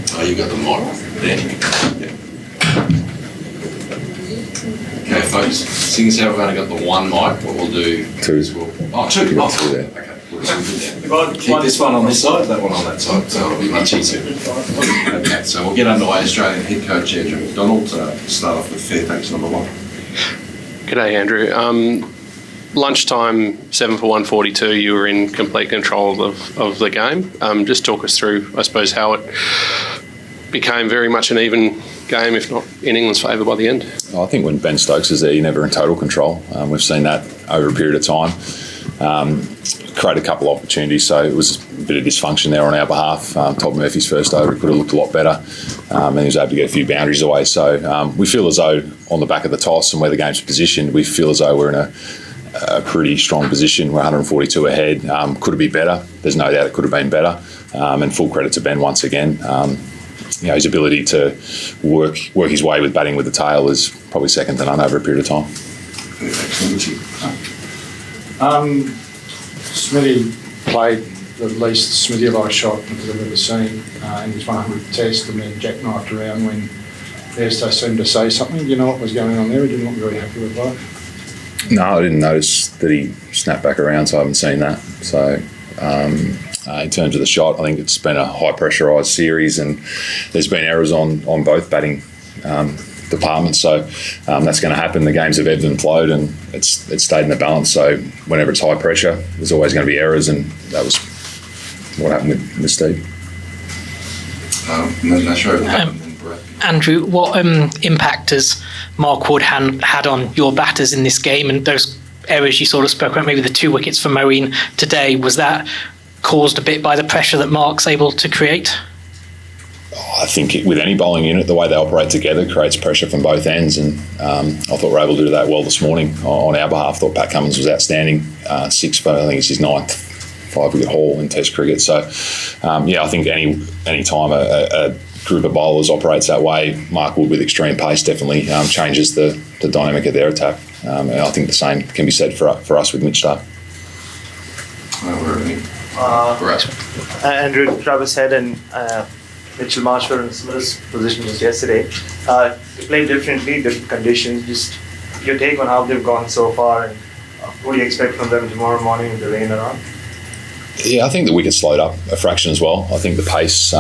Oh, you got the mic there. Yeah. Okay, folks, seeing as how we've only got the one mic, what we'll do is we'll... Oh, two. Two there. Okay. We'll keep this one on this side, that one on that side, so it'll be much easier. Okay, so we'll get underway. Australian head coach Andrew McDonald to start off with Fairfax number one. G'day, Andrew. Lunchtime, 7 for 142, you were in complete control of the game. Just talk us through, I suppose, how it became very much an even game, if not in England's favour by the end. I think when Ben Stokes is there, you're never in total control. We've seen that over a period of time. Created a couple of opportunities, so it was a bit of dysfunction there on our behalf. Todd Murphy's first over, he could have looked a lot better, and he was able to get a few boundaries away. So we feel as though on the back of the toss and where the game's positioned, we feel as though we're in a pretty strong position. We're 142 ahead. Could it be better? There's no doubt it could have been better. And full credit to Ben once again. His ability to work his way with batting with the tail is probably second to none over a period of time. Smithy played the least Smithy-like shot that I've ever seen in his 100th test, and then jackknifed around when Bairstow seemed to say something. Do you know what was going on there? He didn't look very happy with that. No, I didn't notice that he snapped back around, so I haven't seen that. So in terms of the shot, I think it's been a high pressurised series, and there's been errors on both batting departments. So that's going to happen. The games have ebbed and flowed, and it's stayed in the balance. So whenever it's high pressure, there's always going to be errors, and that was what happened with Steve. Andrew, what impact has Mark Wood had on your batters in this game, and those errors you sort of spoke about, maybe the 2 wickets for Moeen today, was that caused a bit by the pressure that Mark's able to create? I think with any bowling unit, the way they operate together creates pressure from both ends, and I thought we were able to do that well this morning on our behalf. I thought Pat Cummins was outstanding, 6 for, I think it's his 9th 5-wicket haul in Test cricket. So, I think any time a group of bowlers operates that way, Mark Wood with extreme pace definitely changes the dynamic of their attack. And I think the same can be said for us with Mitch Starc. Andrew, Travis Head and Mitchell Marsh were in Smith's position just yesterday. They played differently, different conditions. Just your take on how they've gone so far, and what do you expect from them tomorrow morning with the rain around? Yeah, I think the wicket slowed up a fraction as well. I think the pace,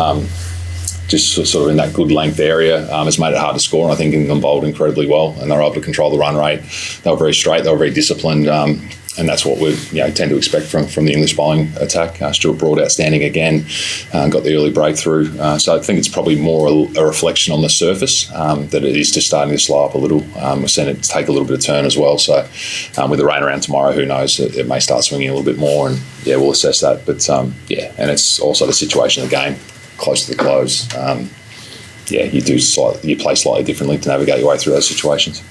just sort of in that good length area, has made it hard to score. And I think England bowled incredibly well, and they were able to control the run rate. They were very straight, they were very disciplined, and that's what we tend to expect from the English bowling attack. Stuart Broad outstanding again, got the early breakthrough. So I think it's probably more a reflection on the surface that it is just starting to slow up a little. We're seeing it take a little bit of turn as well. So with the rain around tomorrow, who knows? It may start swinging a little bit more, and we'll assess that. But and it's also the situation of the game. Close to the close, you play slightly differently to navigate your way through those situations.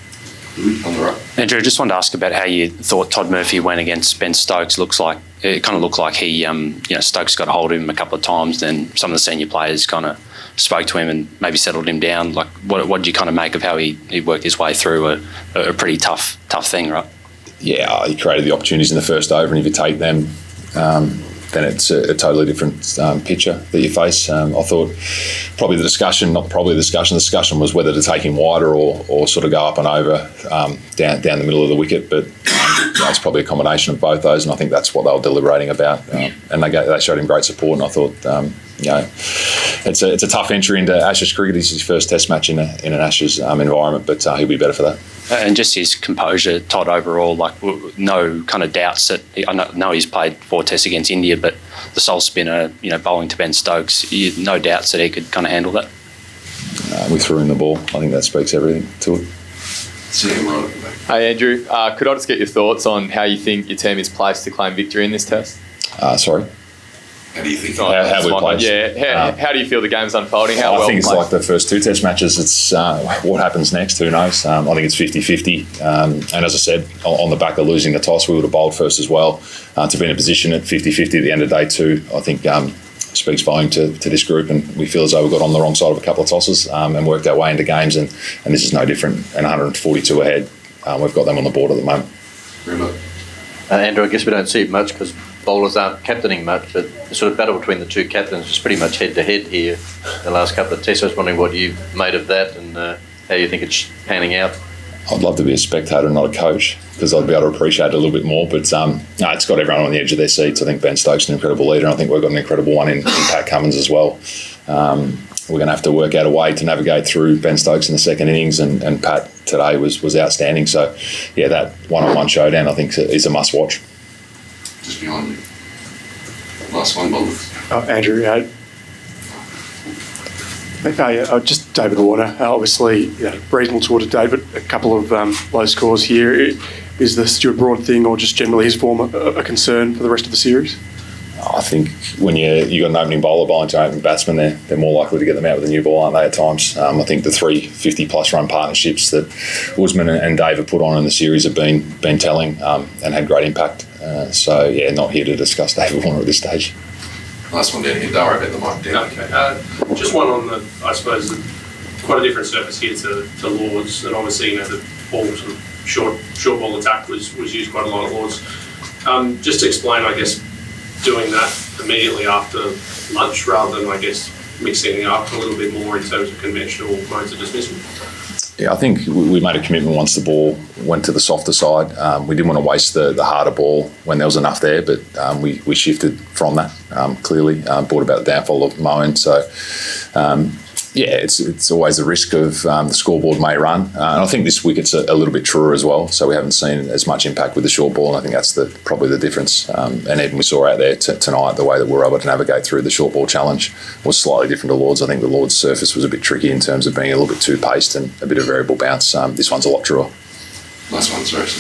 On the right. Andrew, I just wanted to ask about how you thought Todd Murphy went against Ben Stokes. It kind of looked like he, Stokes got a hold of him a couple of times. Then some of the senior players kind of spoke to him and maybe settled him down. Like, what did you kind of make of how he worked his way through a pretty tough thing, right? Yeah, he created the opportunities in the first over, and if you take them, then it's a totally different picture that you face. I thought the discussion was whether to take him wider or sort of go up and over down the middle of the wicket. But it's probably a combination of both those, and I think that's what they were deliberating about. And they showed him great support, and I thought, it's a tough entry into Ashes cricket. It's his first Test match in an Ashes environment, but he'll be better for that. And just his composure, Todd, overall, no kind of doubts that I know he's played 4 tests against India, but the sole spinner, bowling to Ben Stokes, no doubts that he could kind of handle that. We threw in the ball. I think that speaks everything to it. See him right at the back. Hey Andrew, could I just get your thoughts on how you think your team is placed to claim victory in this test? Sorry? How do you think? How we're placed? Yeah, how do you feel the game's unfolding? How I well think it's placed? like the first two test matches. It's what happens next, who knows? I think it's 50-50. And as I said, on the back of losing the toss, we would have bowled first as well. To be in a position at 50-50 at the end of day two, I think speaks volume to this group, and we feel as though we got on the wrong side of a couple of tosses and worked our way into games, and this is no different. And 142 ahead, we've got them on the board at the moment. Andrew, I guess we don't see it much because bowlers aren't captaining much, but the sort of battle between the two captains is pretty much head-to-head here the last couple of tests. I was wondering what you've made of that and how you think it's panning out. I'd love to be a spectator and not a coach because I'd be able to appreciate it a little bit more, but no, it's got everyone on the edge of their seats. I think Ben Stokes is an incredible leader, and I think we've got an incredible one in Pat Cummins as well. We're going to have to work out a way to navigate through Ben Stokes in the second innings, and Pat today was outstanding. So, yeah, that one-on-one showdown I think is a must-watch. Just behind you. Last one, Bowlers. Andrew, just David Warner. Obviously, reasonable tour today, but a couple of low scores here. Is the Stuart Broad thing, or just generally his form, a concern for the rest of the series? I think when you got an opening bowler bowling to an opening batsman, they're more likely to get them out with a new ball, aren't they, at times? I think the 3 50-plus run partnerships that Usman and Dave have put on in the series have been telling and had great impact. So, yeah, not here to discuss David Warner at this stage. Last one down here, Dara, about the mic down. Okay. Just one on the, I suppose, quite a different surface here to Lords, and obviously, the ball sort of short ball attack was used quite a lot at Lords. Just to explain, I guess, doing that immediately after lunch rather than, I guess, mixing it up a little bit more in terms of conventional modes of dismissal? Yeah, I think we made a commitment once the ball went to the softer side. We didn't want to waste the harder ball when there was enough there, but we shifted from that, clearly. Brought about the downfall of Moen. So, it's always the risk of the scoreboard may run. And I think this wicket's a little bit truer as well, so we haven't seen as much impact with the short ball, and I think that's probably the difference. And even we saw out there tonight, the way that we were able to navigate through the short ball challenge was slightly different to Lords. I think the Lords surface was a bit tricky in terms of being a little bit too paced and a bit of variable bounce. This one's a lot truer. Last one, sorry.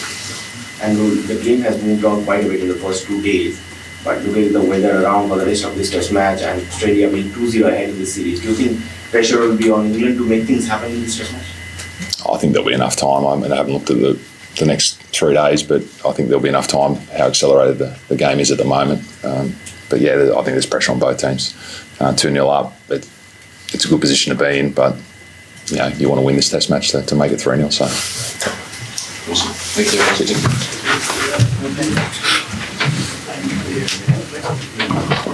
And the game has moved on quite a bit in the first 2 days. But looking at the weather around for the rest of this test match and Australia being 2-0 ahead in this series, do you think pressure will be on England to make things happen in this test match? I think there'll be enough time. I haven't looked at the next 3 days, but I think there'll be enough time how accelerated the game is at the moment. But yeah, I think there's pressure on both teams. 2-0 up, it's a good position to be in, but you want to win this test match to make it 3-0. So. Awesome. Thank you.